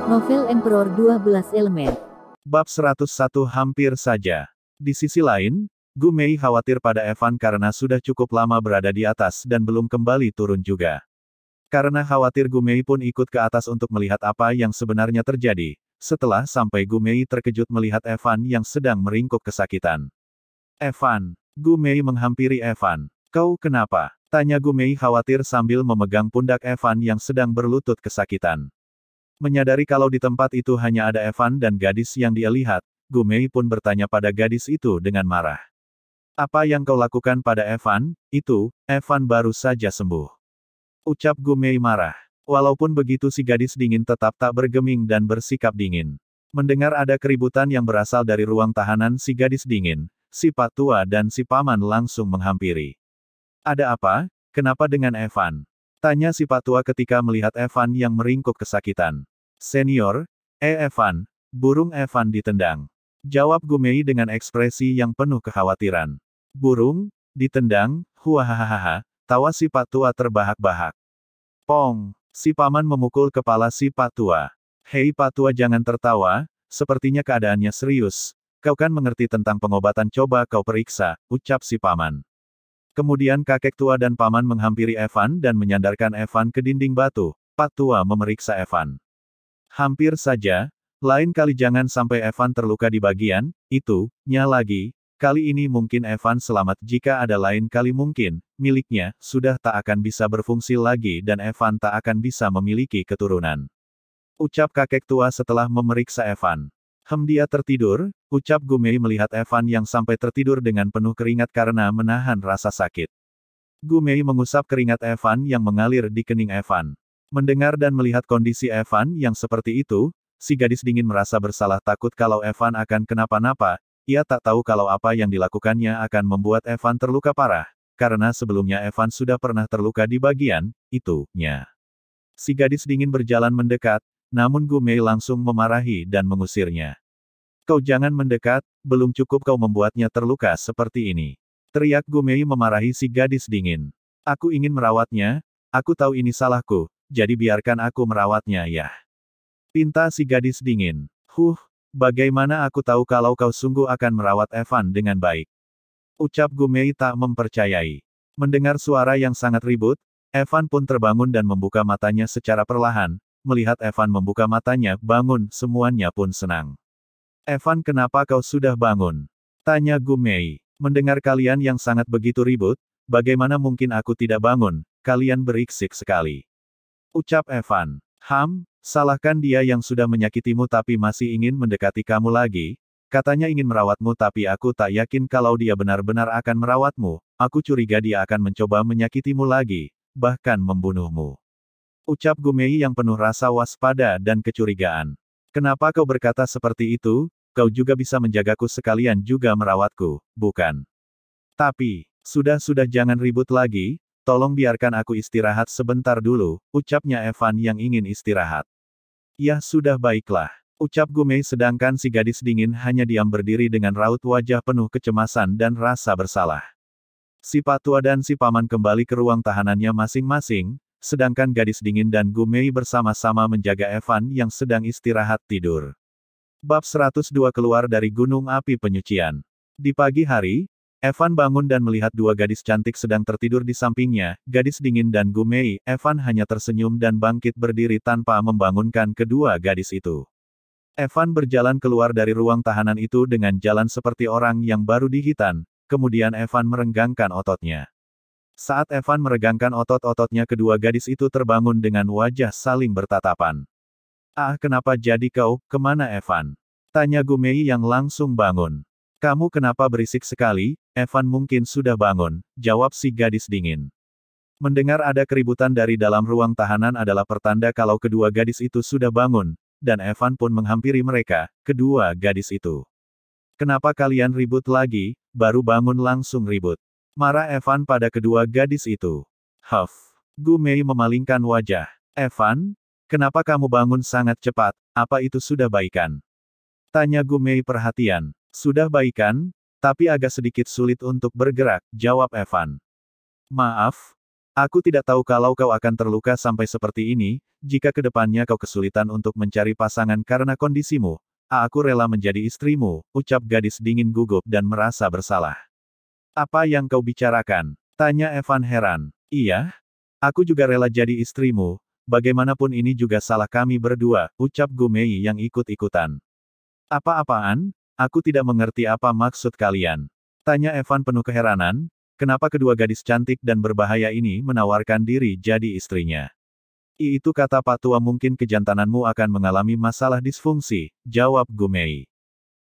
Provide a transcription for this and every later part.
Novel Emperor 12 Elemen. Bab 101 hampir saja. Di sisi lain, Gu Mei khawatir pada Evan karena sudah cukup lama berada di atas dan belum kembali turun juga. Karena khawatir Gu Mei pun ikut ke atas untuk melihat apa yang sebenarnya terjadi. Setelah sampai Gu Mei terkejut melihat Evan yang sedang meringkuk kesakitan. Evan. Gu Mei menghampiri Evan. Kau kenapa? Tanya Gu Mei khawatir sambil memegang pundak Evan yang sedang berlutut kesakitan. Menyadari kalau di tempat itu hanya ada Evan dan gadis yang dia lihat, Gu Mei pun bertanya pada gadis itu dengan marah. Apa yang kau lakukan pada Evan? Itu, Evan baru saja sembuh. Ucap Gu Mei marah. Walaupun begitu si gadis dingin tetap tak bergeming dan bersikap dingin. Mendengar ada keributan yang berasal dari ruang tahanan si gadis dingin, si Pak Tua dan si Paman langsung menghampiri. Ada apa? Kenapa dengan Evan? Tanya si Pak Tua ketika melihat Evan yang meringkuk kesakitan. Senior, Evan, burung Evan ditendang. Jawab Gu Mei dengan ekspresi yang penuh kekhawatiran. Burung, ditendang, huahahaha, tawa si Pak Tua terbahak-bahak. Pong, si Paman memukul kepala si Pak Tua. Hei Pak Tua jangan tertawa, sepertinya keadaannya serius. Kau kan mengerti tentang pengobatan coba kau periksa, ucap si Paman. Kemudian kakek tua dan paman menghampiri Evan dan menyandarkan Evan ke dinding batu. Pak tua memeriksa Evan. Hampir saja, lain kali jangan sampai Evan terluka di bagian itu-nya lagi. Kali ini mungkin Evan selamat jika ada lain kali mungkin, miliknya, sudah tak akan bisa berfungsi lagi dan Evan tak akan bisa memiliki keturunan. Ucap kakek tua setelah memeriksa Evan. Dia tertidur, ucap Gu Mei melihat Evan yang sampai tertidur dengan penuh keringat karena menahan rasa sakit. Gu Mei mengusap keringat Evan yang mengalir di kening Evan. Mendengar dan melihat kondisi Evan yang seperti itu, si gadis dingin merasa bersalah takut kalau Evan akan kenapa-napa, ia tak tahu kalau apa yang dilakukannya akan membuat Evan terluka parah, karena sebelumnya Evan sudah pernah terluka di bagian itu-nya. Si gadis dingin berjalan mendekat, namun Gu Mei langsung memarahi dan mengusirnya. Kau jangan mendekat, belum cukup kau membuatnya terluka seperti ini. Teriak Gu Mei memarahi si gadis dingin. Aku ingin merawatnya, aku tahu ini salahku, jadi biarkan aku merawatnya ya. Pinta si gadis dingin. Bagaimana aku tahu kalau kau sungguh akan merawat Evan dengan baik? Ucap Gu Mei tak mempercayai. Mendengar suara yang sangat ribut, Evan pun terbangun dan membuka matanya secara perlahan. Melihat Evan membuka matanya, bangun, semuanya pun senang. Evan kenapa kau sudah bangun? Tanya Gu Mei. Mendengar kalian yang sangat begitu ribut, bagaimana mungkin aku tidak bangun, kalian beriksik sekali. Ucap Evan. Salahkan dia yang sudah menyakitimu tapi masih ingin mendekati kamu lagi. Katanya ingin merawatmu tapi aku tak yakin kalau dia benar-benar akan merawatmu, aku curiga dia akan mencoba menyakitimu lagi, bahkan membunuhmu. Ucap Gu Mei yang penuh rasa waspada dan kecurigaan. Kenapa kau berkata seperti itu? Kau juga bisa menjagaku sekalian juga merawatku, bukan? Tapi, sudah jangan ribut lagi, tolong biarkan aku istirahat sebentar dulu, ucapnya Evan yang ingin istirahat. Ya sudah baiklah, ucap Gu Mei sedangkan si gadis dingin hanya diam berdiri dengan raut wajah penuh kecemasan dan rasa bersalah. Si Pak Tua dan si Paman kembali ke ruang tahanannya masing-masing, sedangkan gadis dingin dan Gu Mei bersama-sama menjaga Evan yang sedang istirahat tidur. Bab 102 keluar dari Gunung Api Penyucian. Di pagi hari, Evan bangun dan melihat dua gadis cantik sedang tertidur di sampingnya, gadis dingin dan Gu Mei. Evan hanya tersenyum dan bangkit berdiri tanpa membangunkan kedua gadis itu. Evan berjalan keluar dari ruang tahanan itu dengan jalan seperti orang yang baru dihitan, kemudian Evan merenggangkan ototnya. Saat Evan meregangkan otot-ototnya kedua gadis itu terbangun dengan wajah saling bertatapan. Kenapa jadi kau, kemana Evan? Tanya Gu Mei yang langsung bangun. Kamu kenapa berisik sekali? Evan mungkin sudah bangun, jawab si gadis dingin. Mendengar ada keributan dari dalam ruang tahanan adalah pertanda kalau kedua gadis itu sudah bangun, dan Evan pun menghampiri mereka, kedua gadis itu. Kenapa kalian ribut lagi, baru bangun langsung ribut? Marah Evan pada kedua gadis itu. Gu Mei memalingkan wajah. Evan, kenapa kamu bangun sangat cepat, apa itu sudah baikan? Tanya Gu Mei perhatian. Sudah baikan, tapi agak sedikit sulit untuk bergerak, jawab Evan. Maaf, Aku tidak tahu kalau kau akan terluka sampai seperti ini, jika kedepannya kau kesulitan untuk mencari pasangan karena kondisimu. Aku rela menjadi istrimu, ucap gadis dingin gugup dan merasa bersalah. Apa yang kau bicarakan? Tanya Evan heran. Iya? Aku juga rela jadi istrimu, bagaimanapun ini juga salah kami berdua, ucap Gu Mei yang ikut-ikutan. Apa-apaan? Aku tidak mengerti apa maksud kalian. Tanya Evan penuh keheranan. Kenapa kedua gadis cantik dan berbahaya ini menawarkan diri jadi istrinya? Itu kata Pak Tua, mungkin kejantananmu akan mengalami masalah disfungsi, jawab Gu Mei.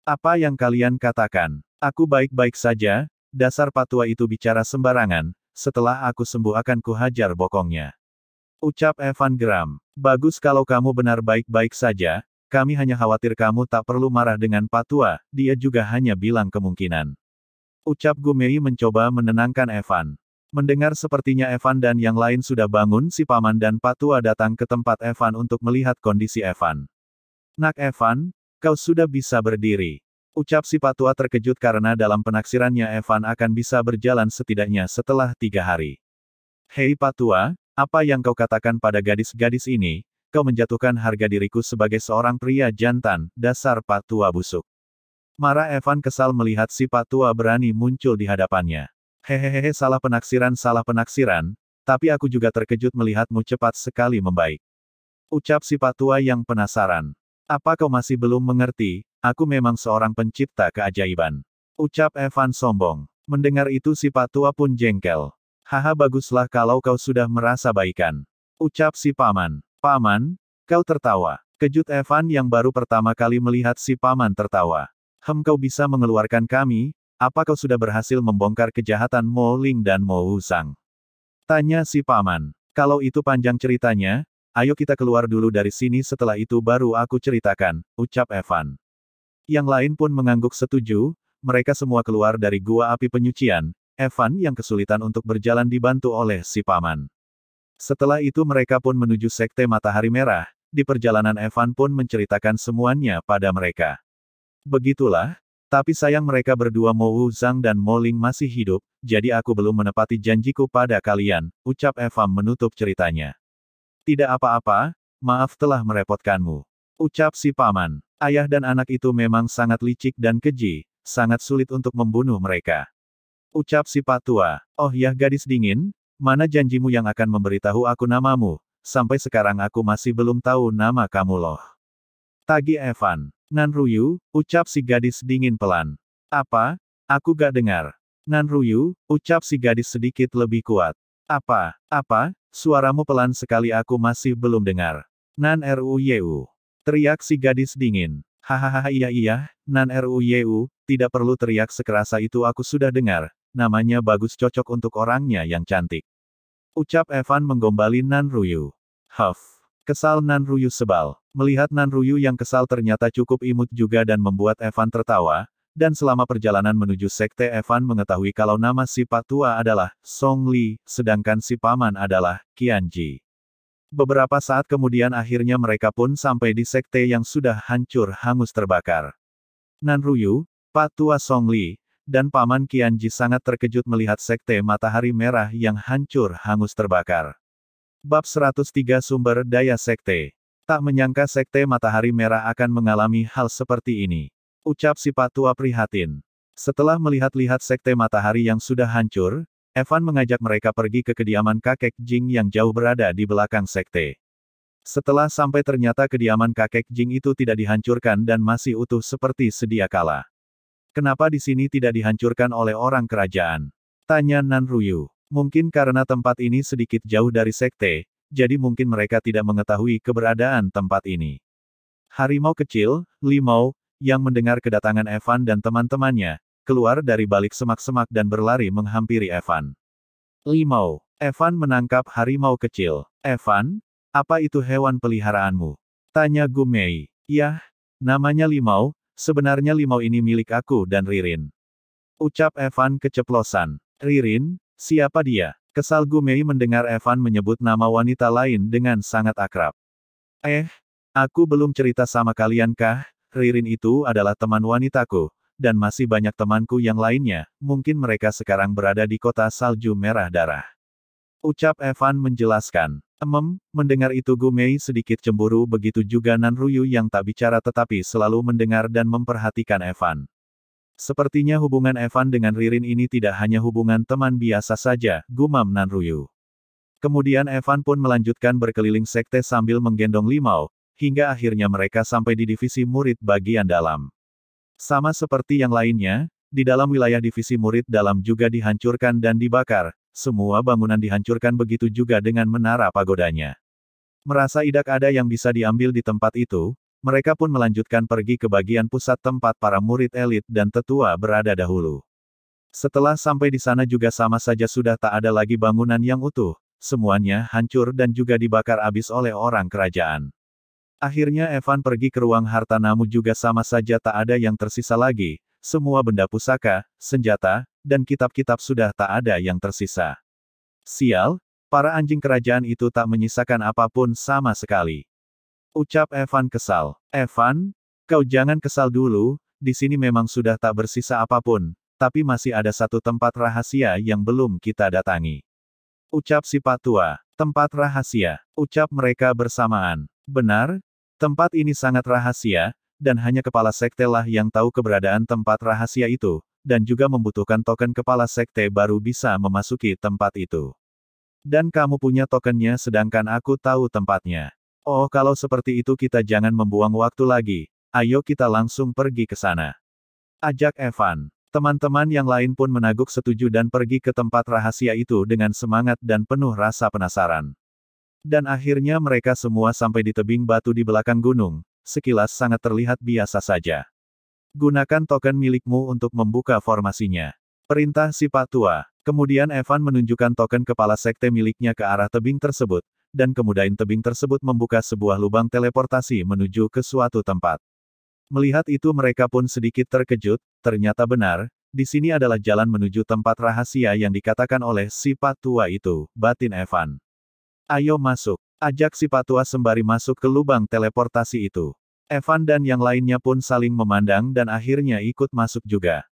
Apa yang kalian katakan? Aku baik-baik saja, dasar Pak Tua itu bicara sembarangan, setelah aku sembuh akan kuhajar bokongnya. Ucap Evan geram. Bagus kalau kamu benar baik-baik saja, kami hanya khawatir kamu tak perlu marah dengan Pak Tua, dia juga hanya bilang kemungkinan. Ucap Gu Mei mencoba menenangkan Evan. Mendengar sepertinya Evan dan yang lain sudah bangun, si paman dan Pak Tua datang ke tempat Evan untuk melihat kondisi Evan. Nak Evan, kau sudah bisa berdiri. Ucap si Pak Tua terkejut karena dalam penaksirannya Evan akan bisa berjalan setidaknya setelah 3 hari. Hei Pak Tua, apa yang kau katakan pada gadis-gadis ini? Kau menjatuhkan harga diriku sebagai seorang pria jantan, dasar Pak Tua busuk. Marah Evan kesal melihat si Pak Tua berani muncul di hadapannya. Hehehe, salah penaksiran, tapi aku juga terkejut melihatmu cepat sekali membaik. Ucap si Pak Tua yang penasaran. Apa kau masih belum mengerti, aku memang seorang pencipta keajaiban. Ucap Evan sombong. Mendengar itu si Pak Tua pun jengkel. Haha, baguslah kalau kau sudah merasa baikan. Ucap si paman. Paman, kau tertawa. Kejut Evan yang baru pertama kali melihat si paman tertawa. Kau bisa mengeluarkan kami? Apa kau sudah berhasil membongkar kejahatan Mo Ling dan Mo Wusang? Tanya si paman. Kalau itu panjang ceritanya, ayo kita keluar dulu dari sini, setelah itu baru aku ceritakan, ucap Evan. Yang lain pun mengangguk setuju, mereka semua keluar dari gua api penyucian, Evan yang kesulitan untuk berjalan dibantu oleh si paman. Setelah itu mereka pun menuju Sekte Matahari Merah, di perjalanan Evan pun menceritakan semuanya pada mereka. Begitulah, tapi sayang mereka berdua Mo Wuzang dan Mo Ling masih hidup, jadi aku belum menepati janjiku pada kalian, ucap Evan menutup ceritanya. Tidak apa-apa, maaf telah merepotkanmu. Ucap si paman. Ayah dan anak itu memang sangat licik dan keji, sangat sulit untuk membunuh mereka. Ucap si Pak Tua. Oh ya gadis dingin, mana janjimu yang akan memberitahu aku namamu? Sampai sekarang aku masih belum tahu nama kamu loh. Tagih Evan. Nan Ruyu, ucap si gadis dingin pelan. Apa? Aku gak dengar. Nan Ruyu, ucap si gadis sedikit lebih kuat. Apa? Suaramu pelan sekali, aku masih belum dengar. Nan Ruyu. Teriak si gadis dingin. Hahaha, iya, Nan Ruyu, tidak perlu teriak sekerasa itu, aku sudah dengar. Namanya bagus, cocok untuk orangnya yang cantik. Ucap Evan menggombali Nan Ruyu. Huff. Kesal Nan Ruyu sebal. Melihat Nan Ruyu yang kesal ternyata cukup imut juga dan membuat Evan tertawa, dan selama perjalanan menuju sekte Evan mengetahui kalau nama si Pak Tua adalah Song Li, sedangkan si paman adalah Qianji. Beberapa saat kemudian akhirnya mereka pun sampai di sekte yang sudah hancur hangus terbakar. Nan Ruyu, Pak Tua Song Li, dan paman Qianji sangat terkejut melihat sekte Matahari Merah yang hancur hangus terbakar. Bab 103 Sumber Daya Sekte. Tak menyangka Sekte Matahari Merah akan mengalami hal seperti ini. Ucap si Pak Tua prihatin. Setelah melihat-lihat Sekte Matahari yang sudah hancur, Evan mengajak mereka pergi ke kediaman kakek Jing yang jauh berada di belakang sekte. Setelah sampai ternyata kediaman kakek Jing itu tidak dihancurkan dan masih utuh seperti sedia kala. Kenapa di sini tidak dihancurkan oleh orang kerajaan? Tanya Nan Ruyu. Mungkin karena tempat ini sedikit jauh dari sekte, jadi mungkin mereka tidak mengetahui keberadaan tempat ini. Harimau kecil, Limau, yang mendengar kedatangan Evan dan teman-temannya, keluar dari balik semak-semak dan berlari menghampiri Evan. Limau. Evan menangkap harimau kecil. Evan, apa itu hewan peliharaanmu? Tanya Gu Mei. Yah, namanya Limau, sebenarnya Limau ini milik aku dan Ririn. Ucap Evan keceplosan. Ririn? Siapa dia? Kesal Gu Mei mendengar Evan menyebut nama wanita lain dengan sangat akrab. Aku belum cerita sama kalian kah? Ririn itu adalah teman wanitaku, dan masih banyak temanku yang lainnya, mungkin mereka sekarang berada di kota salju merah darah. Ucap Evan menjelaskan. Mendengar itu Gu Mei sedikit cemburu, begitu juga Nan Ruyu yang tak bicara tetapi selalu mendengar dan memperhatikan Evan. Sepertinya hubungan Evan dengan Ririn ini tidak hanya hubungan teman biasa saja, gumam Nan Ruyu. Kemudian Evan pun melanjutkan berkeliling sekte sambil menggendong Limau, hingga akhirnya mereka sampai di divisi murid bagian dalam. Sama seperti yang lainnya, di dalam wilayah divisi murid dalam juga dihancurkan dan dibakar, semua bangunan dihancurkan begitu juga dengan menara pagodanya. Merasa idak ada yang bisa diambil di tempat itu, mereka pun melanjutkan pergi ke bagian pusat tempat para murid elit dan tetua berada dahulu. Setelah sampai di sana juga sama saja sudah tak ada lagi bangunan yang utuh, semuanya hancur dan juga dibakar habis oleh orang kerajaan. Akhirnya Evan pergi ke ruang harta namun juga sama saja tak ada yang tersisa lagi, semua benda pusaka, senjata, dan kitab-kitab sudah tak ada yang tersisa. Sial, para anjing kerajaan itu tak menyisakan apapun sama sekali. Ucap Evan kesal. Evan, kau jangan kesal dulu, di sini memang sudah tak bersisa apapun, tapi masih ada satu tempat rahasia yang belum kita datangi. Ucap si Patua. Tempat rahasia. Ucap mereka bersamaan. Benar, tempat ini sangat rahasia, dan hanya kepala sekte lah yang tahu keberadaan tempat rahasia itu, dan juga membutuhkan token kepala sekte baru bisa memasuki tempat itu. Dan kamu punya tokennya sedangkan aku tahu tempatnya. Oh, kalau seperti itu kita jangan membuang waktu lagi, ayo kita langsung pergi ke sana. Ajak Evan. Teman-teman yang lain pun menaguk setuju dan pergi ke tempat rahasia itu dengan semangat dan penuh rasa penasaran. Dan akhirnya mereka semua sampai di tebing batu di belakang gunung, sekilas sangat terlihat biasa saja. Gunakan token milikmu untuk membuka formasinya. Perintah si Patua. Kemudian Evan menunjukkan token kepala sekte miliknya ke arah tebing tersebut, dan kemudian tebing tersebut membuka sebuah lubang teleportasi menuju ke suatu tempat. Melihat itu mereka pun sedikit terkejut, ternyata benar, di sini adalah jalan menuju tempat rahasia yang dikatakan oleh si Patua itu, batin Evan. Ayo masuk, ajak si Patua sembari masuk ke lubang teleportasi itu. Evan dan yang lainnya pun saling memandang dan akhirnya ikut masuk juga.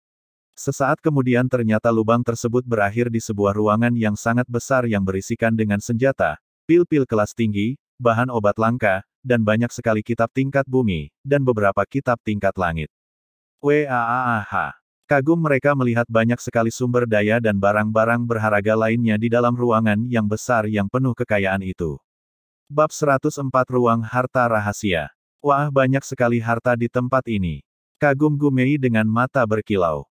Sesaat kemudian ternyata lubang tersebut berakhir di sebuah ruangan yang sangat besar yang berisikan dengan senjata, pil-pil kelas tinggi, bahan obat langka, dan banyak sekali kitab tingkat bumi, dan beberapa kitab tingkat langit. Waaah. Kagum mereka melihat banyak sekali sumber daya dan barang-barang berharga lainnya di dalam ruangan yang besar yang penuh kekayaan itu. Bab 104 Ruang Harta Rahasia. Wah, banyak sekali harta di tempat ini. Kagum Gu Mei dengan mata berkilau.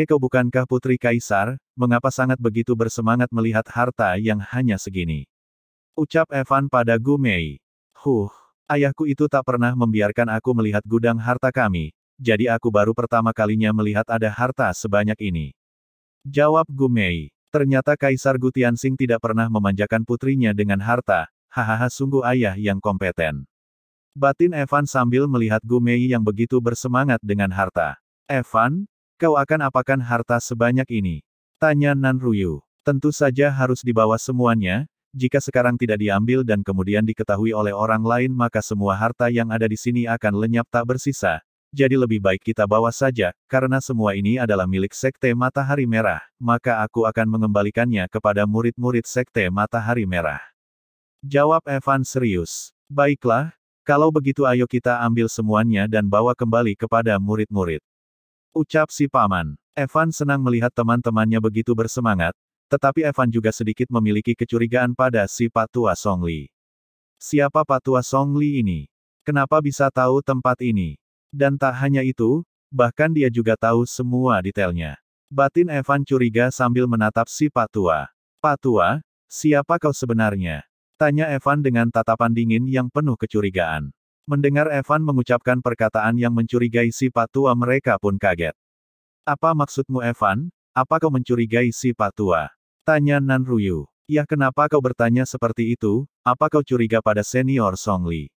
Kau bukankah putri kaisar, mengapa sangat begitu bersemangat melihat harta yang hanya segini? Ucap Evan pada Gu Mei. Ayahku itu tak pernah membiarkan aku melihat gudang harta kami, jadi aku baru pertama kalinya melihat ada harta sebanyak ini. Jawab Gu Mei. Ternyata Kaisar Gu Tianxing tidak pernah memanjakan putrinya dengan harta, hahaha sungguh ayah yang kompeten. Batin Evan sambil melihat Gu Mei yang begitu bersemangat dengan harta. Evan, kau akan apakan harta sebanyak ini? Tanya Nan Ruyu. Tentu saja harus dibawa semuanya, jika sekarang tidak diambil dan kemudian diketahui oleh orang lain maka semua harta yang ada di sini akan lenyap tak bersisa. Jadi lebih baik kita bawa saja, karena semua ini adalah milik Sekte Matahari Merah, maka aku akan mengembalikannya kepada murid-murid Sekte Matahari Merah. Jawab Evan serius. Baiklah, kalau begitu ayo kita ambil semuanya dan bawa kembali kepada murid-murid. Ucap si Paman. Evan senang melihat teman-temannya begitu bersemangat, tetapi Evan juga sedikit memiliki kecurigaan pada si Patua Songli. Siapa Patua Songli ini? Kenapa bisa tahu tempat ini? Dan tak hanya itu, bahkan dia juga tahu semua detailnya. Batin Evan curiga sambil menatap si Patua. Patua, siapa kau sebenarnya? Tanya Evan dengan tatapan dingin yang penuh kecurigaan. Mendengar Evan mengucapkan perkataan yang mencurigai si Patua mereka pun kaget. Apa maksudmu Evan? Apa kau mencurigai si Patua? Tanya Nan Ruyu. Ya kenapa kau bertanya seperti itu, apa kau curiga pada senior Songli?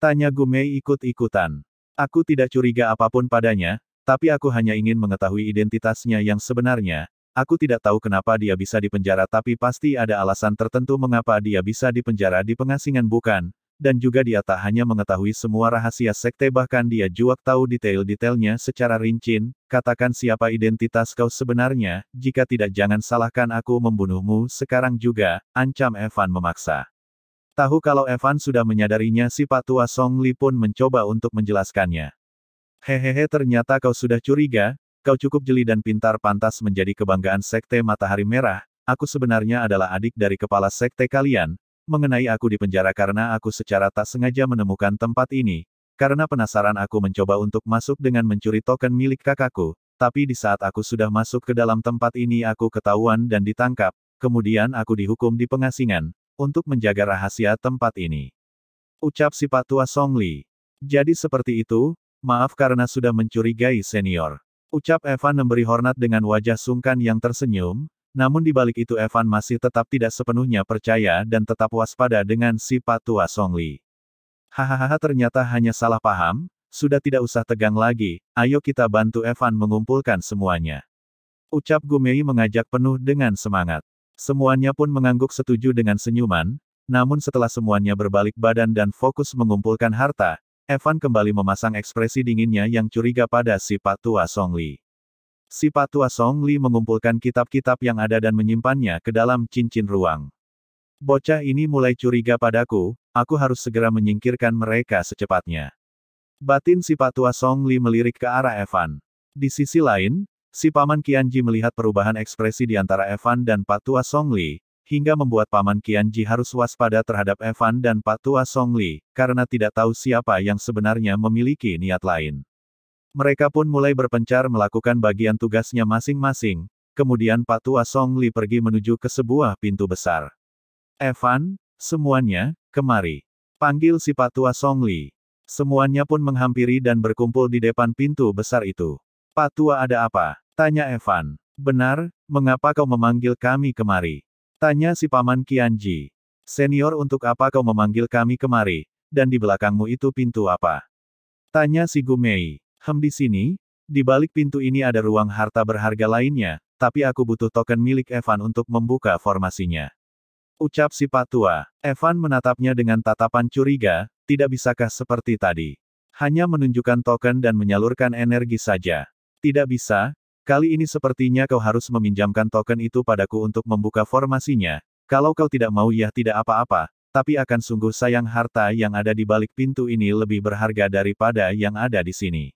Tanya Gu Mei ikut-ikutan. Aku tidak curiga apapun padanya, tapi aku hanya ingin mengetahui identitasnya yang sebenarnya. Aku tidak tahu kenapa dia bisa dipenjara tapi pasti ada alasan tertentu mengapa dia bisa dipenjara di pengasingan bukan, dan juga dia tak hanya mengetahui semua rahasia sekte bahkan dia juga tahu detail-detailnya secara rinci. Katakan siapa identitas kau sebenarnya, jika tidak jangan salahkan aku membunuhmu sekarang juga, ancam Evan memaksa. Tahu kalau Evan sudah menyadarinya si Patua Song Li pun mencoba untuk menjelaskannya. Hehehe ternyata kau sudah curiga, kau cukup jeli dan pintar pantas menjadi kebanggaan sekte Matahari Merah, aku sebenarnya adalah adik dari kepala sekte kalian, mengenai aku di penjara karena aku secara tak sengaja menemukan tempat ini, karena penasaran aku mencoba untuk masuk dengan mencuri token milik kakakku, tapi di saat aku sudah masuk ke dalam tempat ini aku ketahuan dan ditangkap, kemudian aku dihukum di pengasingan, untuk menjaga rahasia tempat ini. Ucap si Patua Song Li. Jadi seperti itu, maaf karena sudah mencurigai senior. Ucap Evan memberi hormat dengan wajah sungkan yang tersenyum, namun di balik itu Evan masih tetap tidak sepenuhnya percaya dan tetap waspada dengan si Patua Song Li. Hahaha ternyata hanya salah paham, sudah tidak usah tegang lagi, ayo kita bantu Evan mengumpulkan semuanya. Ucap Gumei mengajak penuh dengan semangat. Semuanya pun mengangguk setuju dengan senyuman, namun setelah semuanya berbalik badan dan fokus mengumpulkan harta, Evan kembali memasang ekspresi dinginnya yang curiga pada si Patua Song Li. Si Patua Song Li mengumpulkan kitab-kitab yang ada dan menyimpannya ke dalam cincin ruang. Bocah ini mulai curiga padaku, aku harus segera menyingkirkan mereka secepatnya. Batin si Patua Song Li melirik ke arah Evan. Di sisi lain, si Paman Qianji melihat perubahan ekspresi di antara Evan dan Patua Song Li, hingga membuat Paman Qianji harus waspada terhadap Evan dan Patua Song Li, karena tidak tahu siapa yang sebenarnya memiliki niat lain. Mereka pun mulai berpencar melakukan bagian tugasnya masing-masing, kemudian Patua Song Li pergi menuju ke sebuah pintu besar. Evan, semuanya, kemari. Panggil si Patua Song Li. Semuanya pun menghampiri dan berkumpul di depan pintu besar itu. Patua ada apa? Tanya Evan. Benar, mengapa kau memanggil kami kemari? Tanya si Paman Qianji. Senior untuk apa kau memanggil kami kemari, dan di belakangmu itu pintu apa? Tanya si Gumei. Di sini, di balik pintu ini ada ruang harta berharga lainnya, tapi aku butuh token milik Evan untuk membuka formasinya. Ucap si Patua. Evan menatapnya dengan tatapan curiga, tidak bisakah seperti tadi? Hanya menunjukkan token dan menyalurkan energi saja. Tidak bisa, kali ini sepertinya kau harus meminjamkan token itu padaku untuk membuka formasinya. Kalau kau tidak mau ya tidak apa-apa, tapi akan sungguh sayang harta yang ada di balik pintu ini lebih berharga daripada yang ada di sini.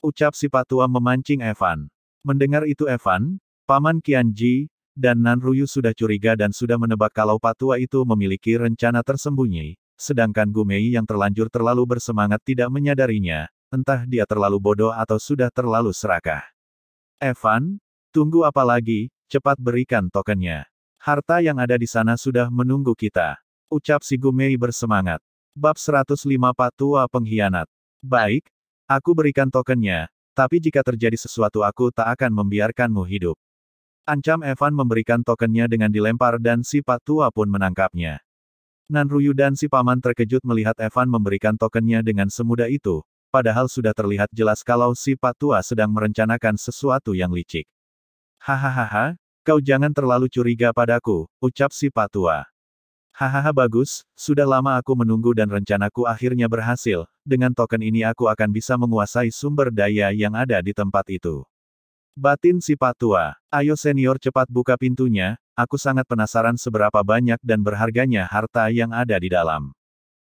Ucap si Patua memancing Evan. Mendengar itu Evan, Paman Qianji, dan Nanruyu sudah curiga dan sudah menebak kalau Patua itu memiliki rencana tersembunyi, sedangkan Gumei yang terlanjur terlalu bersemangat tidak menyadarinya. Entah dia terlalu bodoh atau sudah terlalu serakah. Evan, tunggu apa lagi, cepat berikan tokennya. Harta yang ada di sana sudah menunggu kita. Ucap si Gumei bersemangat. Bab 105 Patua Pengkhianat. Baik, aku berikan tokennya, tapi jika terjadi sesuatu aku tak akan membiarkanmu hidup. Ancam Evan memberikan tokennya dengan dilempar dan si Patua pun menangkapnya. Nanruyu dan si Paman terkejut melihat Evan memberikan tokennya dengan semudah itu. Padahal sudah terlihat jelas kalau si Patua sedang merencanakan sesuatu yang licik. Hahaha, kau jangan terlalu curiga padaku, ucap si Patua. Hahaha bagus, sudah lama aku menunggu dan rencanaku akhirnya berhasil, dengan token ini aku akan bisa menguasai sumber daya yang ada di tempat itu. Batin si Patua, ayo senior cepat buka pintunya, aku sangat penasaran seberapa banyak dan berharganya harta yang ada di dalam.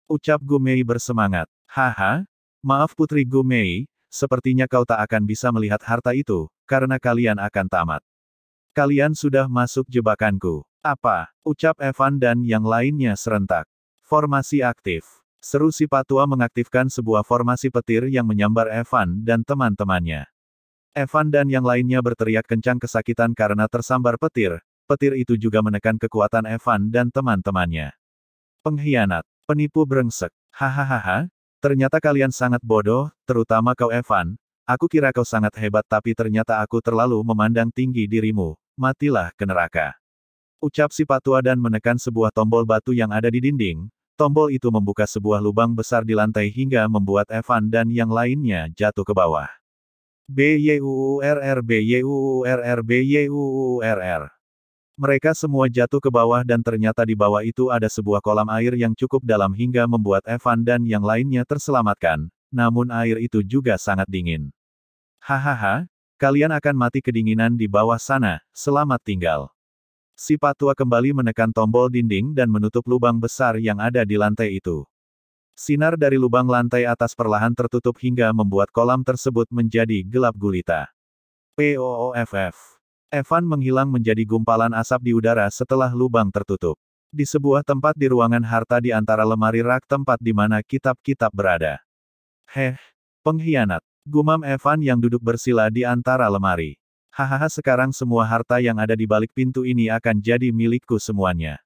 Ucap Gumei bersemangat. Haha. Maaf Putri Gumei, sepertinya kau tak akan bisa melihat harta itu, karena kalian akan tamat. Kalian sudah masuk jebakanku. Apa? Ucap Evan dan yang lainnya serentak. Formasi aktif. Seru si Patua mengaktifkan sebuah formasi petir yang menyambar Evan dan teman-temannya. Evan dan yang lainnya berteriak kencang kesakitan karena tersambar petir. Petir itu juga menekan kekuatan Evan dan teman-temannya. Pengkhianat. Penipu brengsek. Hahaha. Ternyata kalian sangat bodoh, terutama kau Evan. Aku kira kau sangat hebat tapi ternyata aku terlalu memandang tinggi dirimu. Matilah ke neraka. Ucap si Patua dan menekan sebuah tombol batu yang ada di dinding. Tombol itu membuka sebuah lubang besar di lantai hingga membuat Evan dan yang lainnya jatuh ke bawah. BYUURR BYUURR BYUURR Mereka semua jatuh ke bawah dan ternyata di bawah itu ada sebuah kolam air yang cukup dalam hingga membuat Evan dan yang lainnya terselamatkan, namun air itu juga sangat dingin. Hahaha, kalian akan mati kedinginan di bawah sana, selamat tinggal. Si Patua kembali menekan tombol dinding dan menutup lubang besar yang ada di lantai itu. Sinar dari lubang lantai atas perlahan tertutup hingga membuat kolam tersebut menjadi gelap gulita. POOFF. Evan menghilang menjadi gumpalan asap di udara setelah lubang tertutup. Di sebuah tempat di ruangan harta di antara lemari rak tempat di mana kitab-kitab berada. Heh, pengkhianat. Gumam Evan yang duduk bersila di antara lemari. Hahaha, sekarang semua harta yang ada di balik pintu ini akan jadi milikku semuanya.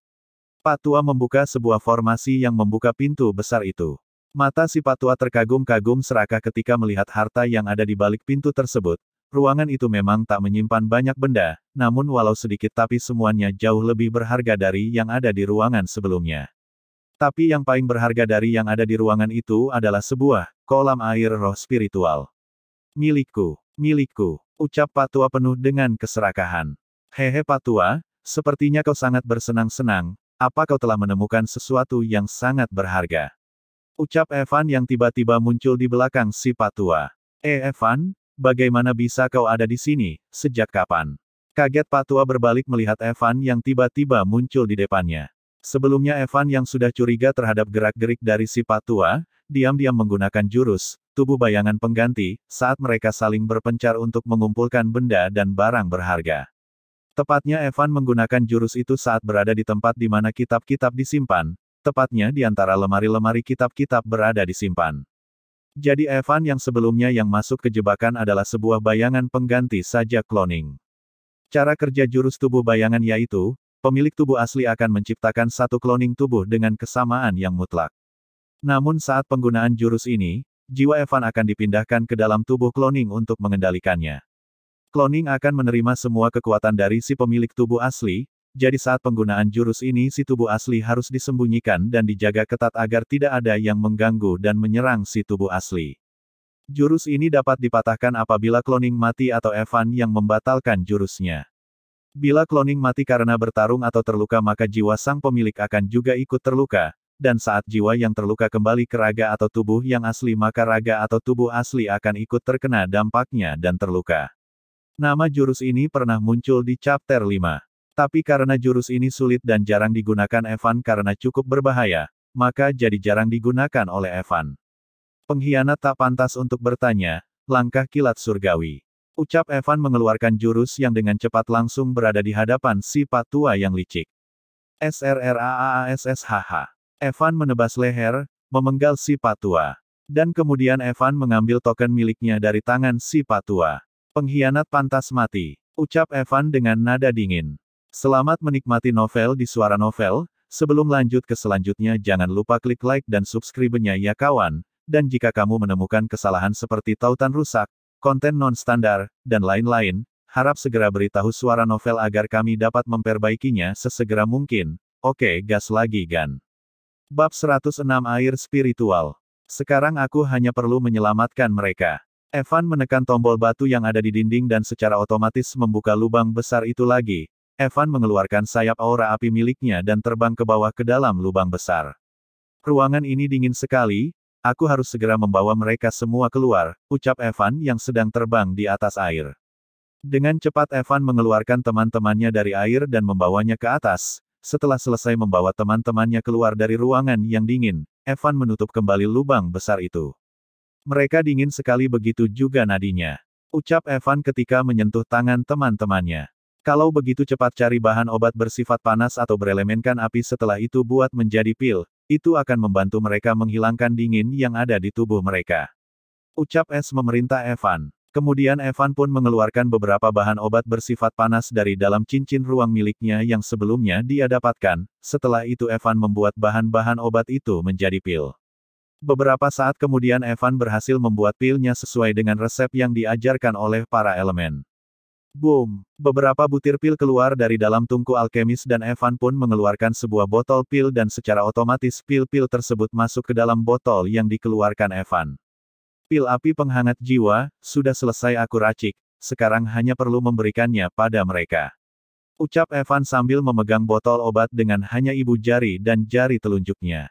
Patua membuka sebuah formasi yang membuka pintu besar itu. Mata si Patua terkagum-kagum serakah ketika melihat harta yang ada di balik pintu tersebut. Ruangan itu memang tak menyimpan banyak benda, namun walau sedikit tapi semuanya jauh lebih berharga dari yang ada di ruangan sebelumnya. Tapi yang paling berharga dari yang ada di ruangan itu adalah sebuah kolam air roh spiritual. Milikku, milikku, ucap Patua penuh dengan keserakahan. Hehe Patua, sepertinya kau sangat bersenang-senang, apa kau telah menemukan sesuatu yang sangat berharga? Ucap Evan yang tiba-tiba muncul di belakang si Patua. Evan? Bagaimana bisa kau ada di sini, sejak kapan? Kaget Patua berbalik melihat Evan yang tiba-tiba muncul di depannya. Sebelumnya Evan yang sudah curiga terhadap gerak-gerik dari si Patua, diam-diam menggunakan jurus, tubuh bayangan pengganti, saat mereka saling berpencar untuk mengumpulkan benda dan barang berharga. Tepatnya Evan menggunakan jurus itu saat berada di tempat di mana kitab-kitab disimpan, tepatnya di antara lemari-lemari kitab-kitab berada disimpan. Jadi Evan yang sebelumnya yang masuk ke jebakan adalah sebuah bayangan pengganti saja cloning. Cara kerja jurus tubuh bayangan yaitu, pemilik tubuh asli akan menciptakan satu cloning tubuh dengan kesamaan yang mutlak. Namun saat penggunaan jurus ini, jiwa Evan akan dipindahkan ke dalam tubuh cloning untuk mengendalikannya. Cloning akan menerima semua kekuatan dari si pemilik tubuh asli, jadi saat penggunaan jurus ini si tubuh asli harus disembunyikan dan dijaga ketat agar tidak ada yang mengganggu dan menyerang si tubuh asli. Jurus ini dapat dipatahkan apabila cloning mati atau Evan yang membatalkan jurusnya. Bila cloning mati karena bertarung atau terluka maka jiwa sang pemilik akan juga ikut terluka, dan saat jiwa yang terluka kembali ke raga atau tubuh yang asli maka raga atau tubuh asli akan ikut terkena dampaknya dan terluka. Nama jurus ini pernah muncul di chapter 5. Tapi karena jurus ini sulit dan jarang digunakan Evan karena cukup berbahaya, maka jadi jarang digunakan oleh Evan. Pengkhianat tak pantas untuk bertanya, langkah kilat surgawi. Ucap Evan mengeluarkan jurus yang dengan cepat langsung berada di hadapan si Patua yang licik. SRRAASSHH. Evan menebas leher, memenggal si Patua. Dan kemudian Evan mengambil token miliknya dari tangan si Patua. Pengkhianat pantas mati, ucap Evan dengan nada dingin. Selamat menikmati novel di Suara Novel. Sebelum lanjut ke selanjutnya jangan lupa klik like dan subscribe-nya ya kawan, dan jika kamu menemukan kesalahan seperti tautan rusak, konten non-standar, dan lain-lain, harap segera beritahu Suara Novel agar kami dapat memperbaikinya sesegera mungkin. Oke, gas lagi Gan. Bab 106 Air Spiritual. Sekarang aku hanya perlu menyelamatkan mereka. Evan menekan tombol batu yang ada di dinding dan secara otomatis membuka lubang besar itu lagi. Evan mengeluarkan sayap aura api miliknya dan terbang ke bawah ke dalam lubang besar. Ruangan ini dingin sekali, aku harus segera membawa mereka semua keluar, ucap Evan yang sedang terbang di atas air. Dengan cepat Evan mengeluarkan teman-temannya dari air dan membawanya ke atas. Setelah selesai membawa teman-temannya keluar dari ruangan yang dingin, Evan menutup kembali lubang besar itu. Mereka dingin sekali begitu juga nadinya. Ucap Evan ketika menyentuh tangan teman-temannya. Kalau begitu cepat cari bahan obat bersifat panas atau berelemenkan api setelah itu buat menjadi pil, itu akan membantu mereka menghilangkan dingin yang ada di tubuh mereka. Ucap S memerintah Evan. Kemudian Evan pun mengeluarkan beberapa bahan obat bersifat panas dari dalam cincin ruang miliknya yang sebelumnya dia dapatkan, setelah itu Evan membuat bahan-bahan obat itu menjadi pil. Beberapa saat kemudian Evan berhasil membuat pilnya sesuai dengan resep yang diajarkan oleh para elemen. Boom! Beberapa butir pil keluar dari dalam tungku alkemis dan Evan pun mengeluarkan sebuah botol pil dan secara otomatis pil-pil tersebut masuk ke dalam botol yang dikeluarkan Evan. Pil api penghangat jiwa, sudah selesai aku racik, sekarang hanya perlu memberikannya pada mereka. Ucap Evan sambil memegang botol obat dengan hanya ibu jari dan jari telunjuknya.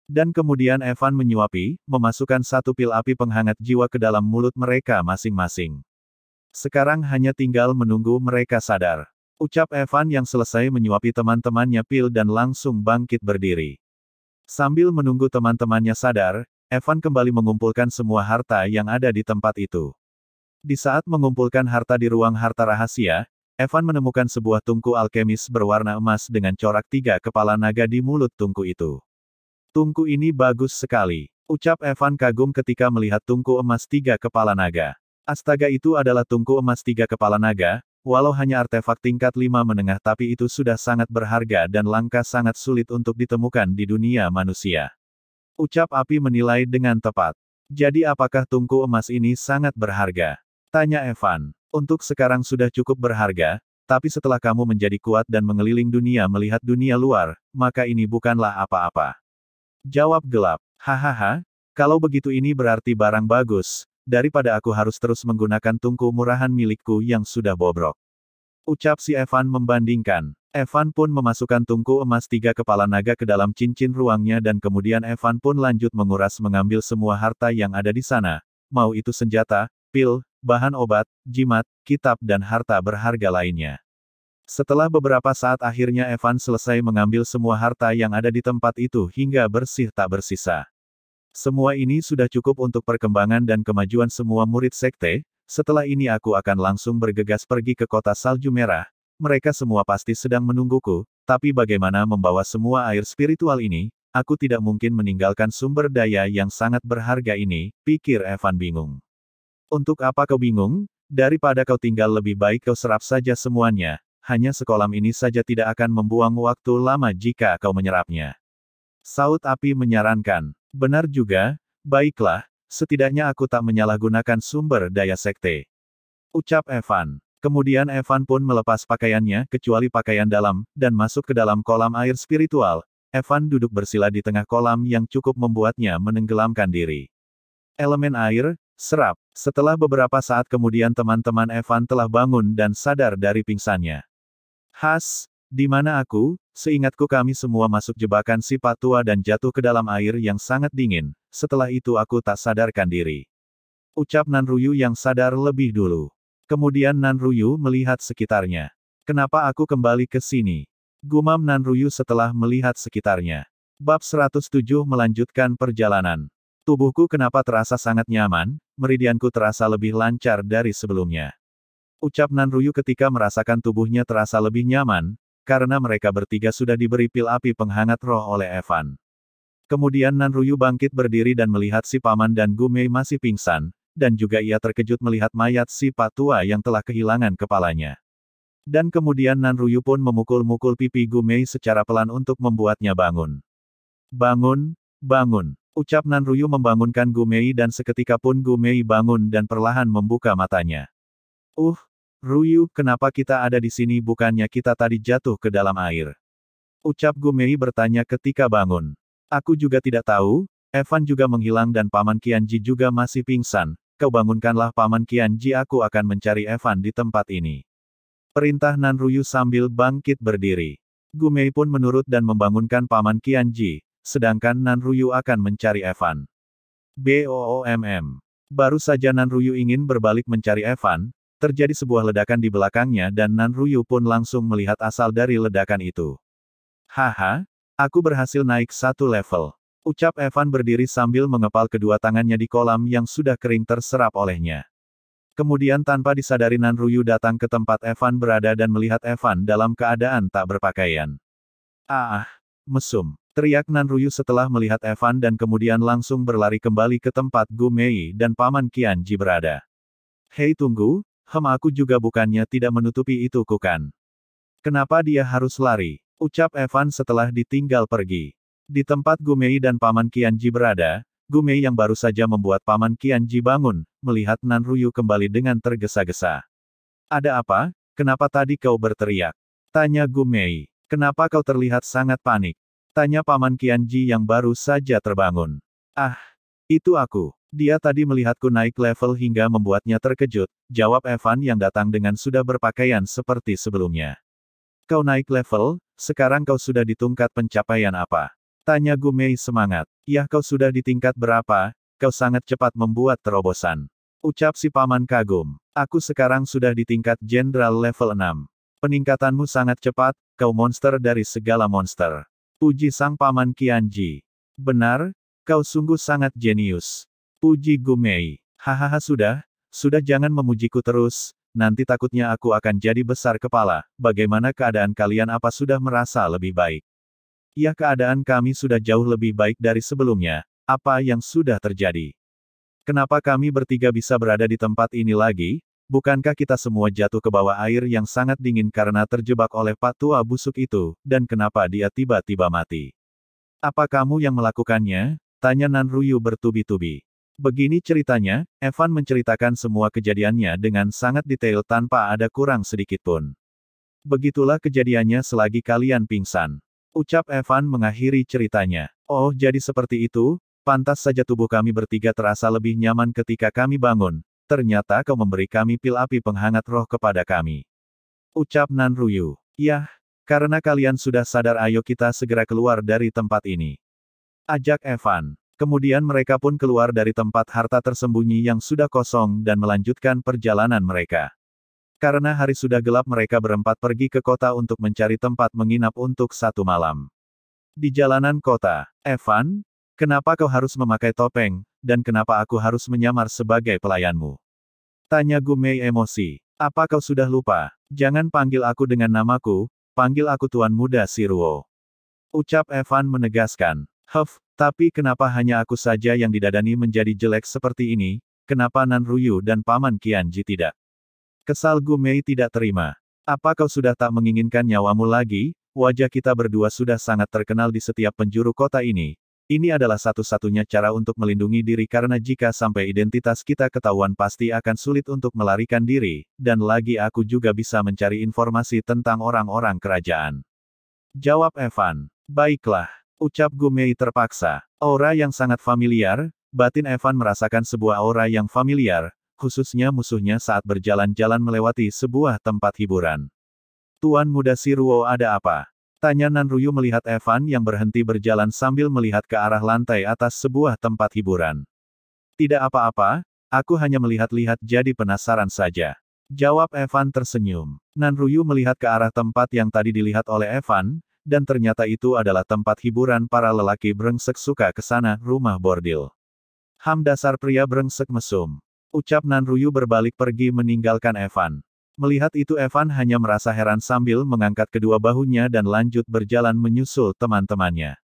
Dan kemudian Evan menyuapi, memasukkan satu pil api penghangat jiwa ke dalam mulut mereka masing-masing. Sekarang hanya tinggal menunggu mereka sadar. Ucap Evan yang selesai menyuapi teman-temannya pil dan langsung bangkit berdiri. Sambil menunggu teman-temannya sadar, Evan kembali mengumpulkan semua harta yang ada di tempat itu. Di saat mengumpulkan harta di ruang harta rahasia, Evan menemukan sebuah tungku alkemis berwarna emas dengan corak 3 kepala naga di mulut tungku itu. Tungku ini bagus sekali. Ucap Evan kagum ketika melihat tungku emas 3 kepala naga. Astaga, itu adalah tungku emas 3 kepala naga, walau hanya artefak tingkat 5 menengah tapi itu sudah sangat berharga dan langka, sangat sulit untuk ditemukan di dunia manusia. Ucap Api menilai dengan tepat. Jadi apakah tungku emas ini sangat berharga? Tanya Evan. Untuk sekarang sudah cukup berharga, tapi setelah kamu menjadi kuat dan mengeliling dunia melihat dunia luar, maka ini bukanlah apa-apa. Jawab Gelap. Hahaha, kalau begitu ini berarti barang bagus, daripada aku harus terus menggunakan tungku murahan milikku yang sudah bobrok. Ucap si Evan membandingkan. Evan pun memasukkan tungku emas 3 kepala naga ke dalam cincin ruangnya dan kemudian Evan pun lanjut menguras mengambil semua harta yang ada di sana, mau itu senjata, pil, bahan obat, jimat, kitab dan harta berharga lainnya. Setelah beberapa saat akhirnya Evan selesai mengambil semua harta yang ada di tempat itu hingga bersih tak bersisa. Semua ini sudah cukup untuk perkembangan dan kemajuan semua murid sekte. Setelah ini aku akan langsung bergegas pergi ke kota salju merah. Mereka semua pasti sedang menungguku, tapi bagaimana membawa semua air spiritual ini? Aku tidak mungkin meninggalkan sumber daya yang sangat berharga ini, pikir Evan bingung. Untuk apa kau bingung? Daripada kau tinggal lebih baik kau serap saja semuanya. Hanya sekolam ini saja tidak akan membuang waktu lama jika kau menyerapnya. Saut Api menyarankan. Benar juga, baiklah, setidaknya aku tak menyalahgunakan sumber daya sekte. Ucap Evan. Kemudian Evan pun melepas pakaiannya kecuali pakaian dalam, dan masuk ke dalam kolam air spiritual. Evan duduk bersila di tengah kolam yang cukup membuatnya menenggelamkan diri. Elemen air, serap. Setelah beberapa saat kemudian teman-teman Evan telah bangun dan sadar dari pingsannya. Has, di mana aku? Seingatku kami semua masuk jebakan si Patua dan jatuh ke dalam air yang sangat dingin. Setelah itu aku tak sadarkan diri. Ucap Nanruyu yang sadar lebih dulu. Kemudian Nanruyu melihat sekitarnya. Kenapa aku kembali ke sini? Gumam Nanruyu setelah melihat sekitarnya. Bab 107 melanjutkan perjalanan. Tubuhku kenapa terasa sangat nyaman, meridianku terasa lebih lancar dari sebelumnya. Ucap Nanruyu ketika merasakan tubuhnya terasa lebih nyaman, karena mereka bertiga sudah diberi pil api penghangat roh oleh Evan. Kemudian Nanruyu bangkit berdiri dan melihat si paman dan Gumei masih pingsan, dan juga ia terkejut melihat mayat si Patua yang telah kehilangan kepalanya. Dan kemudian Nanruyu pun memukul-mukul pipi Gumei secara pelan untuk membuatnya bangun. Bangun, bangun. Ucap Nanruyu membangunkan Gumei dan seketika pun Gumei bangun dan perlahan membuka matanya. Ruyu, kenapa kita ada di sini bukannya kita tadi jatuh ke dalam air? Ucap Gumei bertanya ketika bangun. Aku juga tidak tahu, Evan juga menghilang dan Paman Qianji juga masih pingsan, kau bangunkanlah Paman Qianji, aku akan mencari Evan di tempat ini. Perintah Nanruyu sambil bangkit berdiri. Gumei pun menurut dan membangunkan Paman Qianji. Sedangkan Nanruyu akan mencari Evan. BOOMM. Baru saja Nanruyu ingin berbalik mencari Evan, terjadi sebuah ledakan di belakangnya dan Nanruyu pun langsung melihat asal dari ledakan itu. Haha, aku berhasil naik 1 level. Ucap Evan berdiri sambil mengepal kedua tangannya di kolam yang sudah kering terserap olehnya. Kemudian tanpa disadari Nanruyu datang ke tempat Evan berada dan melihat Evan dalam keadaan tak berpakaian. Mesum. Teriak Nanruyu setelah melihat Evan dan kemudian langsung berlari kembali ke tempat Gumei dan Paman Qianji berada. Hei tunggu, aku juga bukannya tidak menutupi itu bukan? Kenapa dia harus lari? Ucap Evan setelah ditinggal pergi. Di tempat Gumei dan Paman Qianji berada, Gumei yang baru saja membuat Paman Qianji bangun, melihat Nanruyu kembali dengan tergesa-gesa. Ada apa? Kenapa tadi kau berteriak? Tanya Gumei. Kenapa kau terlihat sangat panik? Tanya Paman Qianji yang baru saja terbangun. Itu aku. Dia tadi melihatku naik level hingga membuatnya terkejut, jawab Evan yang datang dengan sudah berpakaian seperti sebelumnya. Kau naik level, sekarang kau sudah di tingkat pencapaian apa? Tanya Gu Mei semangat. Yah, kau sudah di tingkat berapa? Kau sangat cepat membuat terobosan. Ucap si paman kagum. Aku sekarang sudah di tingkat jenderal level 6. Peningkatanmu sangat cepat, kau monster dari segala monster. Puji sang paman Qianji. Benar, kau sungguh sangat jenius. Puji Gu Mei. Hahaha, sudah jangan memujiku terus, nanti takutnya aku akan jadi besar kepala. Bagaimana keadaan kalian, apa sudah merasa lebih baik? Ya, keadaan kami sudah jauh lebih baik dari sebelumnya. Apa yang sudah terjadi? Kenapa kami bertiga bisa berada di tempat ini lagi? Bukankah kita semua jatuh ke bawah air yang sangat dingin karena terjebak oleh Pak Tua busuk itu, dan kenapa dia tiba-tiba mati? Apa kamu yang melakukannya? Tanya Nan Ruyu bertubi-tubi. Begini ceritanya, Evan menceritakan semua kejadiannya dengan sangat detail tanpa ada kurang sedikit pun. Begitulah kejadiannya selagi kalian pingsan. Ucap Evan mengakhiri ceritanya. Oh, jadi seperti itu? Pantas saja tubuh kami bertiga terasa lebih nyaman ketika kami bangun. Ternyata kau memberi kami pil api penghangat roh kepada kami. Ucap Nan Ruyu. Yah, karena kalian sudah sadar, ayo kita segera keluar dari tempat ini. Ajak Evan. Kemudian mereka pun keluar dari tempat harta tersembunyi yang sudah kosong dan melanjutkan perjalanan mereka. Karena hari sudah gelap, mereka berempat pergi ke kota untuk mencari tempat menginap untuk satu malam. Di jalanan kota, Evan, kenapa kau harus memakai topeng, dan kenapa aku harus menyamar sebagai pelayanmu? Tanya Gu Mei emosi. Apa kau sudah lupa? Jangan panggil aku dengan namaku, panggil aku Tuan Muda Siruo. Ucap Evan menegaskan. Tapi kenapa hanya aku saja yang didadani menjadi jelek seperti ini? Kenapa Nan Ruyu dan Paman Qianji tidak? Kesal Gu Mei tidak terima. Apa kau sudah tak menginginkan nyawamu lagi? Wajah kita berdua sudah sangat terkenal di setiap penjuru kota ini. Ini adalah satu-satunya cara untuk melindungi diri karena jika sampai identitas kita ketahuan pasti akan sulit untuk melarikan diri, dan lagi aku juga bisa mencari informasi tentang orang-orang kerajaan. Jawab Evan. Baiklah. Ucap Gu Mei terpaksa. Aura yang sangat familiar, batin Evan merasakan sebuah aura yang familiar, khususnya musuhnya saat berjalan-jalan melewati sebuah tempat hiburan. Tuan Muda Siruo, ada apa? Tanya Nan Ruyu melihat Evan yang berhenti berjalan sambil melihat ke arah lantai atas sebuah tempat hiburan. Tidak apa-apa, aku hanya melihat-lihat jadi penasaran saja. Jawab Evan tersenyum. Nan Ruyu melihat ke arah tempat yang tadi dilihat oleh Evan, dan ternyata itu adalah tempat hiburan para lelaki brengsek suka ke sana, rumah bordil. Dasar pria brengsek mesum. Ucap Nan Ruyu berbalik pergi meninggalkan Evan. Melihat itu Evan hanya merasa heran sambil mengangkat kedua bahunya dan lanjut berjalan menyusul teman-temannya.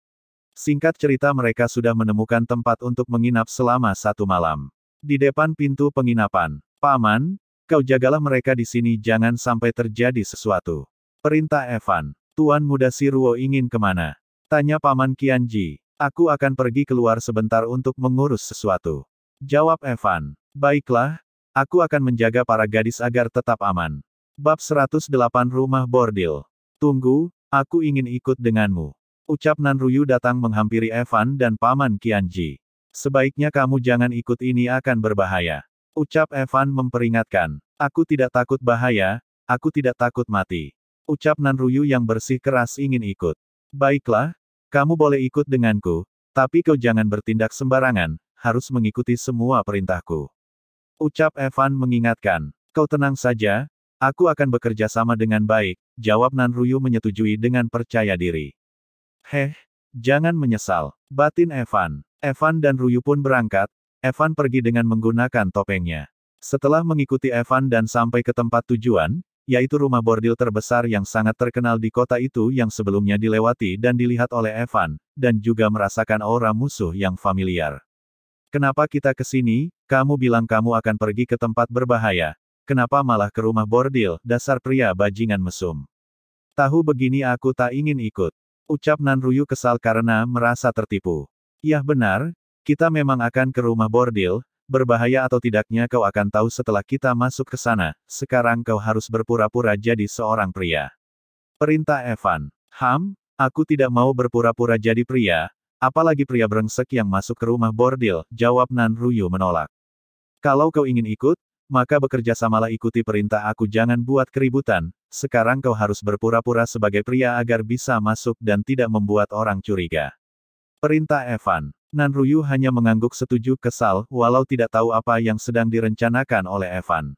Singkat cerita, mereka sudah menemukan tempat untuk menginap selama satu malam. Di depan pintu penginapan. Paman, kau jagalah mereka di sini jangan sampai terjadi sesuatu. Perintah Evan. Tuan Muda Siruo ingin kemana? Tanya Paman Qianji. Aku akan pergi keluar sebentar untuk mengurus sesuatu. Jawab Evan. Baiklah. Aku akan menjaga para gadis agar tetap aman. Bab 108 Rumah Bordil. Tunggu, aku ingin ikut denganmu. Ucap Nan Ruyu datang menghampiri Evan dan Paman Qianji. Sebaiknya kamu jangan ikut, ini akan berbahaya. Ucap Evan memperingatkan. Aku tidak takut bahaya, aku tidak takut mati. Ucap Nan Ruyu yang bersih keras ingin ikut. Baiklah, kamu boleh ikut denganku, tapi kau jangan bertindak sembarangan, harus mengikuti semua perintahku. Ucap Evan mengingatkan. Kau tenang saja, aku akan bekerja sama dengan baik, jawab Nan Ruyu menyetujui dengan percaya diri. Jangan menyesal, batin Evan. Evan dan Ruyu pun berangkat, Evan pergi dengan menggunakan topengnya. Setelah mengikuti Evan dan sampai ke tempat tujuan, yaitu rumah bordil terbesar yang sangat terkenal di kota itu yang sebelumnya dilewati dan dilihat oleh Evan, dan juga merasakan aura musuh yang familiar. Kenapa kita ke sini? Kamu bilang kamu akan pergi ke tempat berbahaya. Kenapa malah ke rumah bordil, dasar pria bajingan mesum. Tahu begini aku tak ingin ikut. Ucap Nan Ruyu kesal karena merasa tertipu. Yah benar, kita memang akan ke rumah bordil, berbahaya atau tidaknya kau akan tahu setelah kita masuk ke sana, sekarang kau harus berpura-pura jadi seorang pria. Perintah Evan. Aku tidak mau berpura-pura jadi pria. Apalagi pria brengsek yang masuk ke rumah bordil, jawab Nan Ruyu menolak. Kalau kau ingin ikut, maka bekerja samalah, ikuti perintah aku, jangan buat keributan. Sekarang kau harus berpura-pura sebagai pria agar bisa masuk dan tidak membuat orang curiga. Perintah Evan. Nanruyu hanya mengangguk setuju kesal, walau tidak tahu apa yang sedang direncanakan oleh Evan.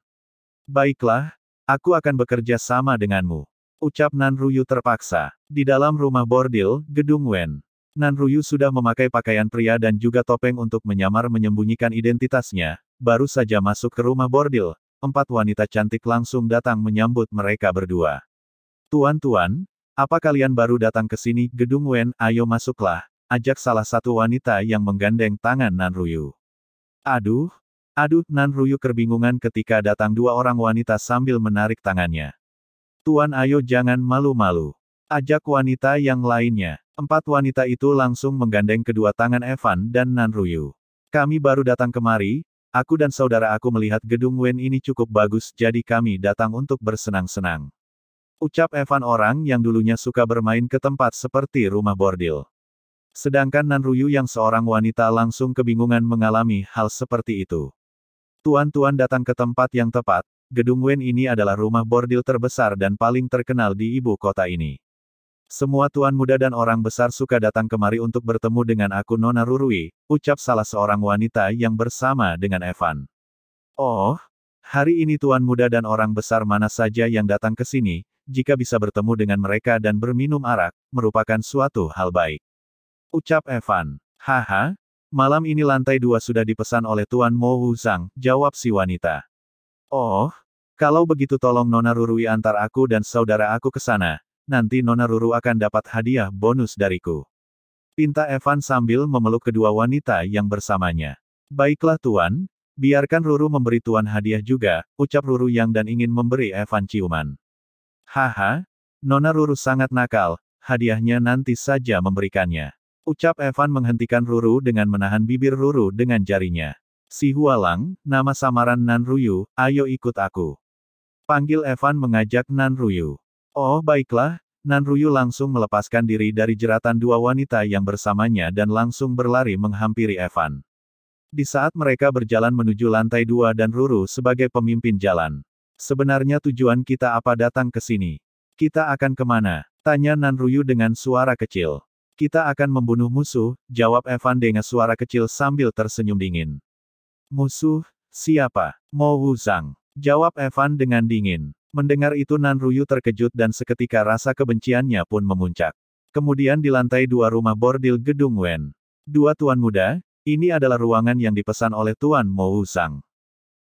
Baiklah, aku akan bekerja sama denganmu, ucap Nanruyu terpaksa. Di dalam rumah bordil, gedung Wen. Nanruyu sudah memakai pakaian pria dan juga topeng untuk menyamar menyembunyikan identitasnya. Baru saja masuk ke rumah bordil, 4 wanita cantik langsung datang menyambut mereka berdua. Tuan-tuan, apa kalian baru datang ke sini? Gedung Wen, ayo masuklah, ajak salah satu wanita yang menggandeng tangan Nanruyu. Aduh, Nanruyu kebingungan ketika datang 2 orang wanita sambil menarik tangannya. Tuan, ayo jangan malu-malu, ajak wanita yang lainnya. 4 wanita itu langsung menggandeng kedua tangan Evan dan Nanruyu. Kami baru datang kemari, aku dan saudara aku melihat gedung Wen ini cukup bagus, jadi kami datang untuk bersenang-senang, ucap Evan, orang yang dulunya suka bermain ke tempat seperti rumah bordil. Sedangkan Nanruyu yang seorang wanita langsung kebingungan mengalami hal seperti itu. Tuan-tuan datang ke tempat yang tepat, gedung Wen ini adalah rumah bordil terbesar dan paling terkenal di ibu kota ini. Semua tuan muda dan orang besar suka datang kemari untuk bertemu dengan aku, Nona Rurui, ucap salah seorang wanita yang bersama dengan Evan. Oh, hari ini tuan muda dan orang besar mana saja yang datang ke sini, jika bisa bertemu dengan mereka dan berminum arak, merupakan suatu hal baik, ucap Evan. Haha, malam ini lantai 2 sudah dipesan oleh Tuan Mo Wuzang, jawab si wanita. Oh, kalau begitu tolong Nona Rurui antar aku dan saudara aku ke sana. Nanti Nona Ruru akan dapat hadiah bonus dariku, pinta Evan sambil memeluk kedua wanita yang bersamanya. Baiklah tuan, biarkan Ruru memberi tuan hadiah juga, ucap Ruru yang dan ingin memberi Evan ciuman. Haha, Nona Ruru sangat nakal, hadiahnya nanti saja memberikannya, ucap Evan menghentikan Ruru dengan menahan bibir Ruru dengan jarinya. Si Hualang, nama samaran Nanruyu, ayo ikut aku, panggil Evan mengajak Nanruyu. Oh baiklah, Nanruyu langsung melepaskan diri dari jeratan 2 wanita yang bersamanya dan langsung berlari menghampiri Evan. Di saat mereka berjalan menuju lantai 2 dan Ruru sebagai pemimpin jalan. Sebenarnya tujuan kita apa datang ke sini? Kita akan kemana? Tanya Nanruyu dengan suara kecil. Kita akan membunuh musuh, jawab Evan dengan suara kecil sambil tersenyum dingin. Musuh? Siapa? Mo Wuzang, jawab Evan dengan dingin. Mendengar itu Nanruyu terkejut dan seketika rasa kebenciannya pun memuncak. Kemudian di lantai 2 rumah bordil gedung Wen. 2 tuan muda, ini adalah ruangan yang dipesan oleh Tuan Mo Wuzang,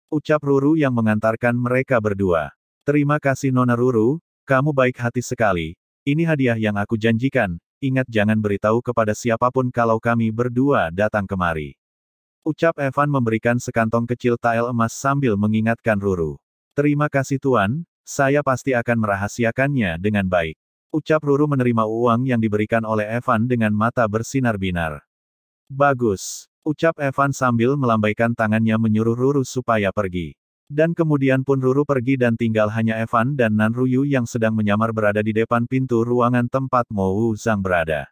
ucap Ruru yang mengantarkan mereka berdua. Terima kasih Nona Ruru, kamu baik hati sekali. Ini hadiah yang aku janjikan, ingat jangan beritahu kepada siapapun kalau kami berdua datang kemari, ucap Evan memberikan sekantong kecil tael emas sambil mengingatkan Ruru. Terima kasih tuan, saya pasti akan merahasiakannya dengan baik, ucap Ruru menerima uang yang diberikan oleh Evan dengan mata bersinar-binar. Bagus, ucap Evan sambil melambaikan tangannya menyuruh Ruru supaya pergi. Dan kemudian pun Ruru pergi dan tinggal hanya Evan dan Nanruyu yang sedang menyamar berada di depan pintu ruangan tempat Mo Wuzang berada.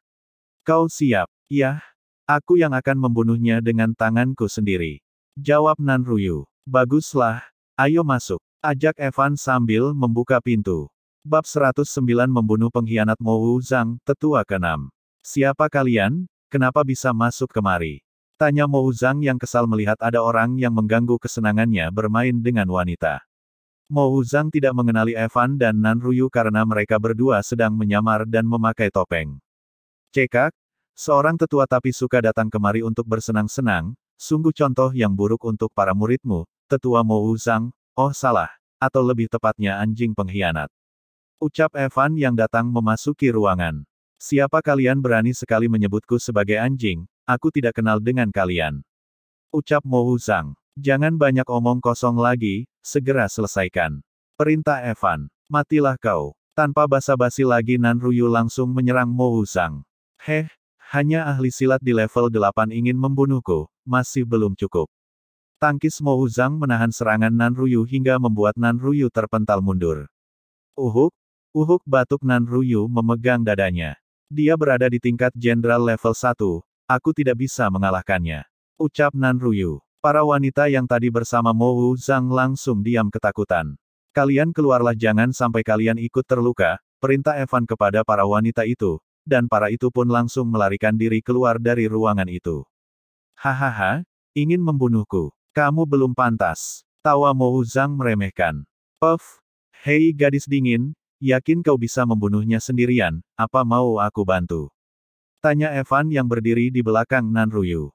Kau siap? Yah, aku yang akan membunuhnya dengan tanganku sendiri, jawab Nanruyu. Baguslah, ayo masuk, ajak Evan sambil membuka pintu. Bab 109 Membunuh Pengkhianat Mo Wuzang, Tetua ke-6. Siapa kalian? Kenapa bisa masuk kemari? Tanya Mo Wuzang yang kesal melihat ada orang yang mengganggu kesenangannya bermain dengan wanita. Mo Wuzang tidak mengenali Evan dan Nanruyu karena mereka berdua sedang menyamar dan memakai topeng. Cekak, seorang tetua tapi suka datang kemari untuk bersenang-senang, sungguh contoh yang buruk untuk para muridmu, Tetua Mo Wuzang. Oh salah, atau lebih tepatnya anjing pengkhianat, ucap Evan yang datang memasuki ruangan. Siapa kalian berani sekali menyebutku sebagai anjing? Aku tidak kenal dengan kalian, ucap Mo Wuzang. Jangan banyak omong kosong lagi, segera selesaikan, perintah Evan. Matilah kau. Tanpa basa-basi lagi Nanruyu langsung menyerang Mo Wuzang. Hanya ahli silat di level 8 ingin membunuhku, masih belum cukup. Tangkis Mo Wuzang menahan serangan Nanruyu hingga membuat Nanruyu terpental mundur. Uhuk batuk Nanruyu memegang dadanya. Dia berada di tingkat jenderal level 1, aku tidak bisa mengalahkannya, ucap Nanruyu. Para wanita yang tadi bersama Mo Wu Zhang langsung diam ketakutan. Kalian keluarlah, jangan sampai kalian ikut terluka, perintah Evan kepada para wanita itu, dan para itu pun langsung melarikan diri keluar dari ruangan itu. Hahaha, ingin membunuhku. Kamu belum pantas. Tawa Mo Wu Zhang meremehkan. Puff, hei gadis dingin, yakin kau bisa membunuhnya sendirian, apa mau aku bantu? Tanya Evan yang berdiri di belakang Nan Ruyu.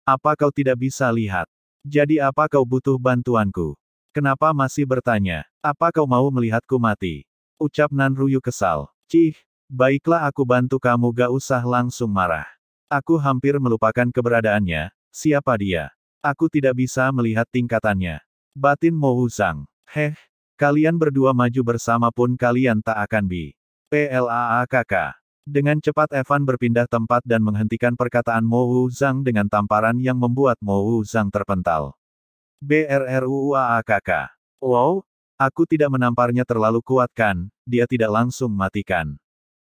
Apa kau tidak bisa lihat? Jadi apa kau butuh bantuanku? Kenapa masih bertanya? Apa kau mau melihatku mati? Ucap Nan Ruyu kesal. Cih, baiklah aku bantu kamu, gak usah langsung marah. Aku hampir melupakan keberadaannya, siapa dia? Aku tidak bisa melihat tingkatannya. Batin Mo Wu Zhang. Kalian berdua maju bersama pun kalian tak akan PLAAKK. Dengan cepat Evan berpindah tempat dan menghentikan perkataan Mo Wu Zhang dengan tamparan yang membuat Mo Wu Zhang terpental. BRRUAAKK. Wow, aku tidak menamparnya terlalu kuat kan, dia tidak langsung matikan.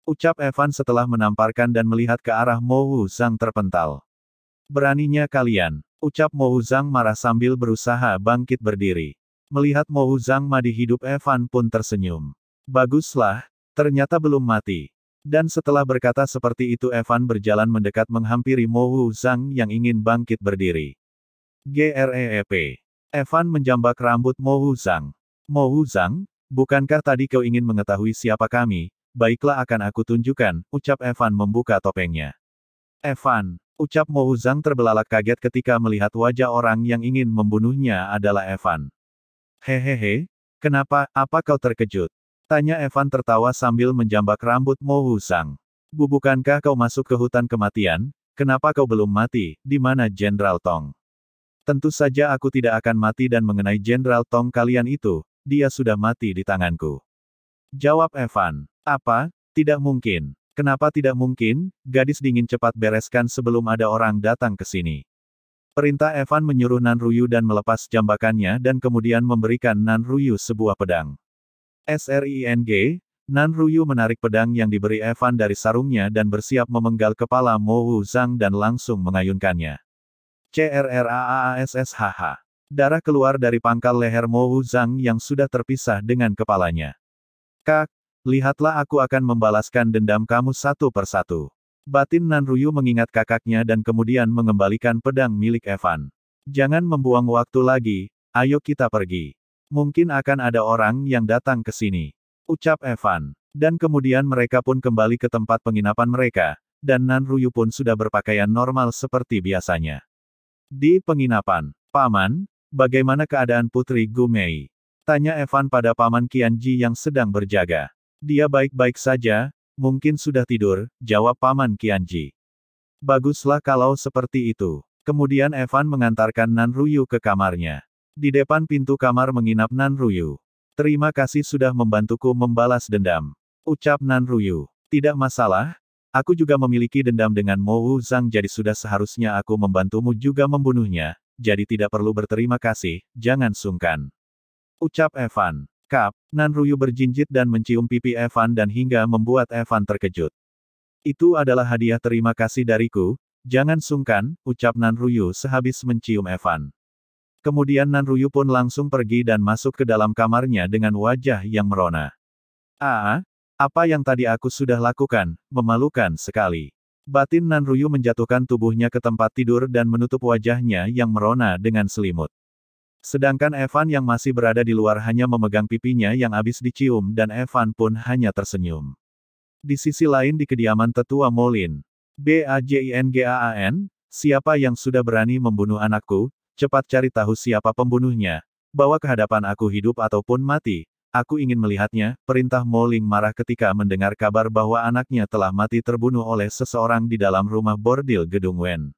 Ucap Evan setelah menamparkan dan melihat ke arah Mo Wu Zhang terpental. Beraninya kalian, ucap Mo Wu Zhang marah sambil berusaha bangkit berdiri. Melihat Mo Wu Zhang mati hidup, Evan pun tersenyum. Baguslah, ternyata belum mati. Dan setelah berkata seperti itu Evan berjalan mendekat menghampiri Mo Wu Zhang yang ingin bangkit berdiri. GREEP. Evan menjambak rambut Mo Wu Zhang. Mo Wu Zhang, bukankah tadi kau ingin mengetahui siapa kami? Baiklah akan aku tunjukkan, ucap Evan membuka topengnya. Evan, ucap Mo Wu Zhang terbelalak kaget ketika melihat wajah orang yang ingin membunuhnya adalah Evan. Hehehe, kenapa, apa kau terkejut? Tanya Evan tertawa sambil menjambak rambut Mo Wu Zhang. Bukankah kau masuk ke hutan kematian? Kenapa kau belum mati? Di mana Jenderal Tong? Tentu saja aku tidak akan mati, dan mengenai Jenderal Tong kalian itu, dia sudah mati di tanganku. Jawab Evan. Apa? Tidak mungkin. Kenapa tidak mungkin? Gadis dingin, cepat bereskan sebelum ada orang datang ke sini. Perintah Evan menyuruh Nan Ruyu dan melepas jambakannya dan kemudian memberikan Nan Ruyu sebuah pedang. SRING, Nan Ruyu menarik pedang yang diberi Evan dari sarungnya dan bersiap memenggal kepala Mo Wu Zhang dan langsung mengayunkannya. CRRAASSHH. Darah keluar dari pangkal leher Mo Wu Zhang yang sudah terpisah dengan kepalanya. Kak, lihatlah, aku akan membalaskan dendam kamu satu persatu. Batin Nan Ruyu mengingat kakaknya dan kemudian mengembalikan pedang milik Evan. Jangan membuang waktu lagi, ayo kita pergi. Mungkin akan ada orang yang datang ke sini. Ucap Evan. Dan kemudian mereka pun kembali ke tempat penginapan mereka, dan Nan Ruyu pun sudah berpakaian normal seperti biasanya. Di penginapan, Paman, bagaimana keadaan Putri Gu Mei? Tanya Evan pada Paman Qianji yang sedang berjaga. Dia baik-baik saja, mungkin sudah tidur, jawab Paman Qianji. Baguslah kalau seperti itu. Kemudian Evan mengantarkan Nan Ruyu ke kamarnya. Di depan pintu kamar menginap Nan Ruyu. Terima kasih sudah membantuku membalas dendam. Ucap Nan Ruyu. Tidak masalah, aku juga memiliki dendam dengan Mo Wu Zhang, jadi sudah seharusnya aku membantumu juga membunuhnya, jadi tidak perlu berterima kasih, jangan sungkan. Ucap Evan. Kap, Nan Ruyu berjinjit dan mencium pipi Evan dan hingga membuat Evan terkejut. Itu adalah hadiah terima kasih dariku, jangan sungkan, ucap Nan Ruyu sehabis mencium Evan. Kemudian Nan Ruyu pun langsung pergi dan masuk ke dalam kamarnya dengan wajah yang merona. Apa yang tadi aku sudah lakukan, memalukan sekali. Batin Nan Ruyu menjatuhkan tubuhnya ke tempat tidur dan menutup wajahnya yang merona dengan selimut. Sedangkan Evan yang masih berada di luar hanya memegang pipinya yang habis dicium dan Evan pun hanya tersenyum. Di sisi lain di kediaman tetua Molin. BAJINGAAN, siapa yang sudah berani membunuh anakku? Cepat cari tahu siapa pembunuhnya. Bawa ke hadapan aku hidup ataupun mati. Aku ingin melihatnya, perintah Mo Ling marah ketika mendengar kabar bahwa anaknya telah mati terbunuh oleh seseorang di dalam rumah bordil Gedung Wen.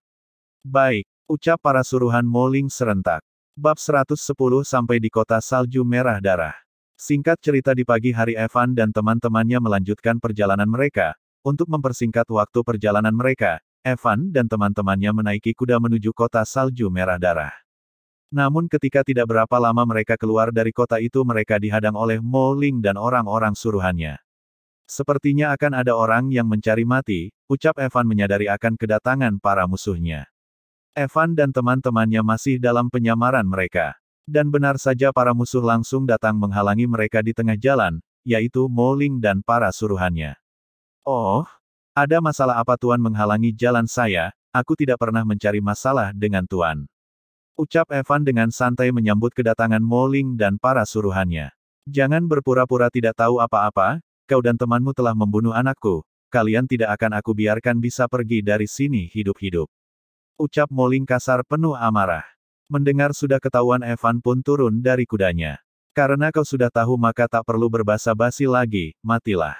Baik, ucap para suruhan Mo Ling serentak. Bab 110 sampai di kota salju merah darah. Singkat cerita, di pagi hari Evan dan teman-temannya melanjutkan perjalanan mereka. Untuk mempersingkat waktu perjalanan mereka, Evan dan teman-temannya menaiki kuda menuju kota salju merah darah. Namun ketika tidak berapa lama mereka keluar dari kota itu, mereka dihadang oleh Mo Ling dan orang-orang suruhannya. Sepertinya akan ada orang yang mencari mati, ucap Evan menyadari akan kedatangan para musuhnya. Evan dan teman-temannya masih dalam penyamaran mereka. Dan benar saja para musuh langsung datang menghalangi mereka di tengah jalan, yaitu Mo Ling dan para suruhannya. Oh, ada masalah apa Tuan menghalangi jalan saya? Aku tidak pernah mencari masalah dengan Tuan. Ucap Evan dengan santai menyambut kedatangan Mo Ling dan para suruhannya. Jangan berpura-pura tidak tahu apa-apa, kau dan temanmu telah membunuh anakku, kalian tidak akan aku biarkan bisa pergi dari sini hidup-hidup. Ucap Mo Ling kasar penuh amarah. Mendengar sudah ketahuan Evan pun turun dari kudanya. Karena kau sudah tahu maka tak perlu berbasa-basi lagi, matilah.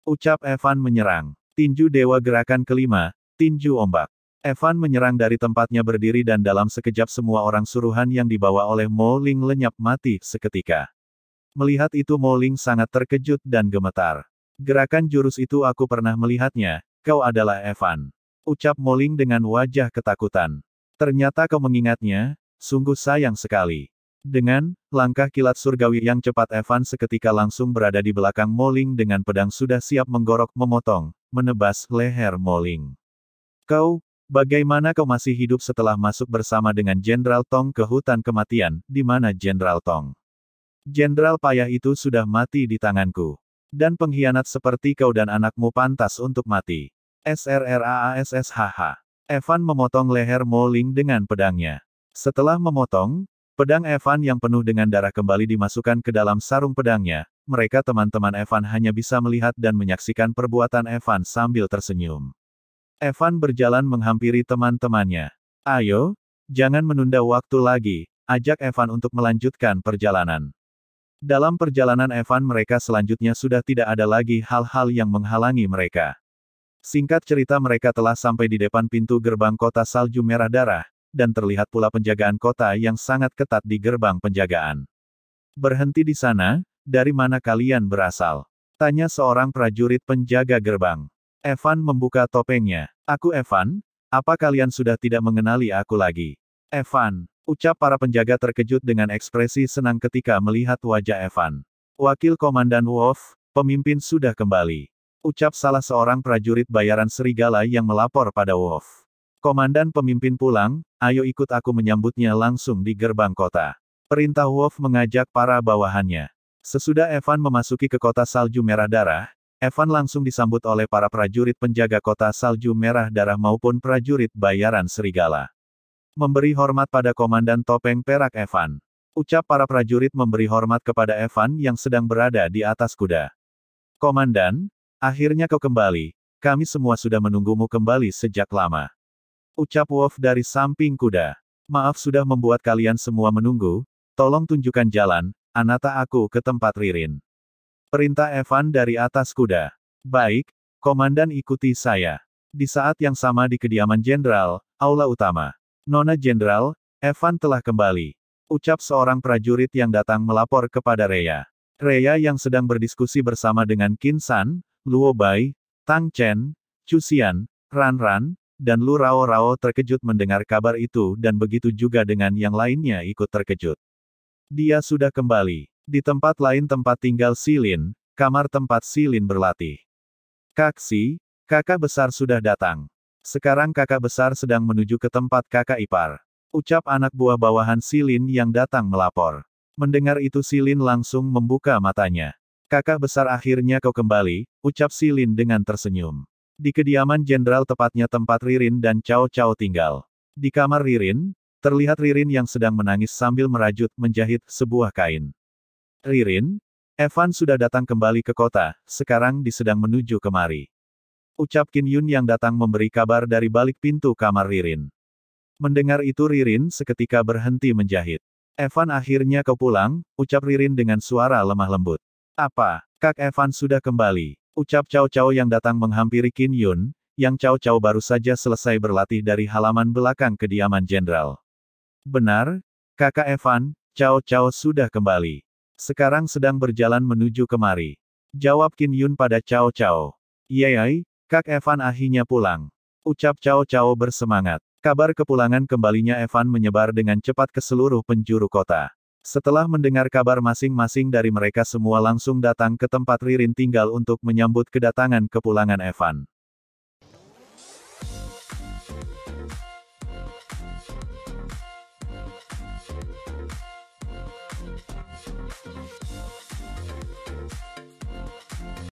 Ucap Evan menyerang. Tinju Dewa gerakan kelima, tinju ombak. Evan menyerang dari tempatnya berdiri dan dalam sekejap semua orang suruhan yang dibawa oleh Mo Ling lenyap mati seketika. Melihat itu Mo Ling sangat terkejut dan gemetar. Gerakan jurus itu aku pernah melihatnya, kau adalah Evan. Ucap Mo Ling dengan wajah ketakutan. Ternyata kau mengingatnya, sungguh sayang sekali. Dengan langkah kilat surgawi yang cepat Evan seketika langsung berada di belakang Mo Ling dengan pedang sudah siap menggorok memotong, menebas leher Mo Ling. Kau, bagaimana kau masih hidup setelah masuk bersama dengan Jenderal Tong ke hutan kematian, di mana Jenderal Tong? Jenderal payah itu sudah mati di tanganku. Dan pengkhianat seperti kau dan anakmu pantas untuk mati. SRRAASSHH. Evan memotong leher Mo Ling dengan pedangnya. Setelah memotong, pedang Evan yang penuh dengan darah kembali dimasukkan ke dalam sarung pedangnya. Mereka teman-teman Evan hanya bisa melihat dan menyaksikan perbuatan Evan sambil tersenyum. Evan berjalan menghampiri teman-temannya. Ayo, jangan menunda waktu lagi, ajak Evan untuk melanjutkan perjalanan. Dalam perjalanan Evan mereka selanjutnya sudah tidak ada lagi hal-hal yang menghalangi mereka. Singkat cerita mereka telah sampai di depan pintu gerbang kota salju merah darah, dan terlihat pula penjagaan kota yang sangat ketat di gerbang penjagaan. Berhenti di sana, dari mana kalian berasal? Tanya seorang prajurit penjaga gerbang. Evan membuka topengnya. Aku Evan, apa kalian sudah tidak mengenali aku lagi? Evan, ucap para penjaga terkejut dengan ekspresi senang ketika melihat wajah Evan. Wakil Komandan Wolf, pemimpin sudah kembali. Ucap salah seorang prajurit bayaran serigala yang melapor pada Wolf. Komandan pemimpin pulang, ayo ikut aku menyambutnya langsung di gerbang kota. Perintah Wolf mengajak para bawahannya. Sesudah Evan memasuki ke kota salju merah darah, Evan langsung disambut oleh para prajurit penjaga kota salju merah darah maupun prajurit bayaran serigala. Memberi hormat pada Komandan Topeng Perak Evan. Ucap para prajurit memberi hormat kepada Evan yang sedang berada di atas kuda. Komandan, akhirnya kau kembali, kami semua sudah menunggumu kembali sejak lama. Ucap Wolf dari samping kuda. Maaf sudah membuat kalian semua menunggu, tolong tunjukkan jalan, anata aku ke tempat Ririn. Perintah Evan dari atas kuda. Baik, Komandan ikuti saya. Di saat yang sama di kediaman Jenderal, aula utama. Nona Jenderal, Evan telah kembali. Ucap seorang prajurit yang datang melapor kepada Reya. Reya yang sedang berdiskusi bersama dengan Qin San, Luo Bai, Tang Chen, Chu Xian, Ran Ran, dan Lu Rao Rao terkejut mendengar kabar itu dan begitu juga dengan yang lainnya ikut terkejut. Dia sudah kembali. Di tempat lain tempat tinggal Silin, kamar tempat Silin berlatih. Kaksi, kakak besar sudah datang. Sekarang kakak besar sedang menuju ke tempat kakak ipar. Ucap anak buah bawahan Silin yang datang melapor. Mendengar itu Silin langsung membuka matanya. Kakak besar akhirnya kau kembali, ucap Silin dengan tersenyum. Di kediaman Jenderal tepatnya tempat Ririn dan Cao Cao tinggal. Di kamar Ririn, terlihat Ririn yang sedang menangis sambil merajut menjahit sebuah kain. Ririn, Evan sudah datang kembali ke kota, sekarang sedang menuju kemari. Ucap Qin Yun yang datang memberi kabar dari balik pintu kamar Ririn. Mendengar itu Ririn seketika berhenti menjahit. Evan akhirnya kau pulang, ucap Ririn dengan suara lemah lembut. Apa, Kak Evan sudah kembali? Ucap Cao Cao yang datang menghampiri Qin Yun, yang Cao Cao baru saja selesai berlatih dari halaman belakang kediaman Jenderal. Benar, Kakak Evan, Cao Cao sudah kembali. Sekarang sedang berjalan menuju kemari. Jawab Qin Yun pada Cao Cao. Yey, Kak Evan akhirnya pulang. Ucap Cao Cao bersemangat. Kabar kepulangan kembalinya Evan menyebar dengan cepat ke seluruh penjuru kota. Setelah mendengar kabar masing-masing dari mereka semua langsung datang ke tempat Ririn tinggal untuk menyambut kedatangan kepulangan Evan.